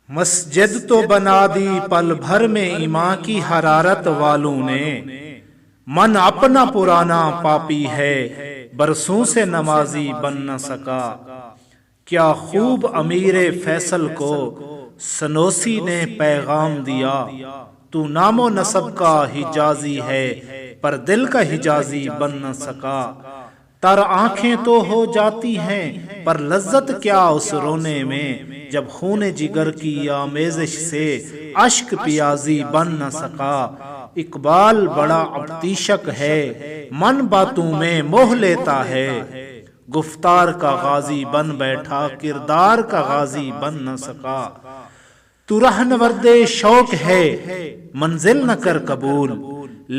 مسجد تو بنا دی پل بھر میں ایمان کی حرارت والوں نے، من اپنا پرانا پاپی ہے برسوں سے نمازی بن نہ سکا۔ کیا خوب امیر فیصل کو سنوسی نے پیغام دیا، تو نام و نسب کا حجازی ہے پر دل کا حجازی بن نہ سکا۔ تر آنکھیں تو ہو جاتی ہیں پر لذت کیا اس رونے میں، جب خون جگر کی آمیزش سے اشک پیازی بن نہ سکا۔ اقبال بڑا ابتیشک ہے، من باتوں میں موہ لیتا ہے، گفتار کا غازی بن بیٹھا کردار کا غازی بن نہ سکا۔ تو رہنورد شوق ہے منزل نہ کر قبول،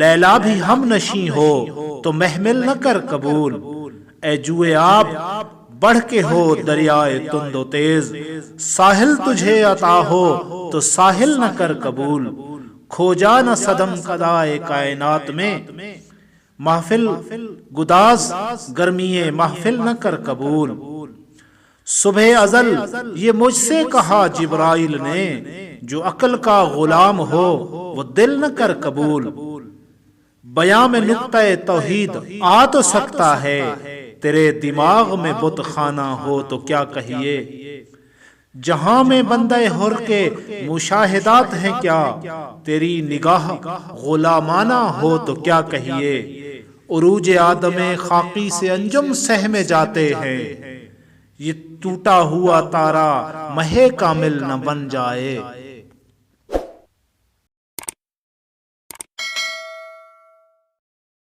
لیلا بھی ہم نشیں ہو تو محمل نہ کر قبول۔ اے جوئے آب بڑھ کے ہو دریائے تند و تیز، ساحل تجھے عطا ہو تو ساحل نہ کر قبول۔ کھو جا نہ صدم کدائے کائنات میں، محفل گداز گرمی محفل نہ کر قبول۔ صبح ازل یہ مجھ سے کہا جبرائیل نے، جو عقل کا غلام ہو وہ دل نہ کر قبول۔ بیاں میں نقطہ توحید آ تو سکتا ہے، تیرے دماغ میں بت خانہ ہو تو کیا کہیے۔ جہاں میں بندہ حر کے مشاہدات ہیں کیا، تیری نگاہ غلامانہ ہو تو کیا کہیے۔ عروج آدم خاکی سے انجم سہمے جاتے ہیں، یہ ٹوٹا ہوا تارا مہ کامل نہ بن جائے۔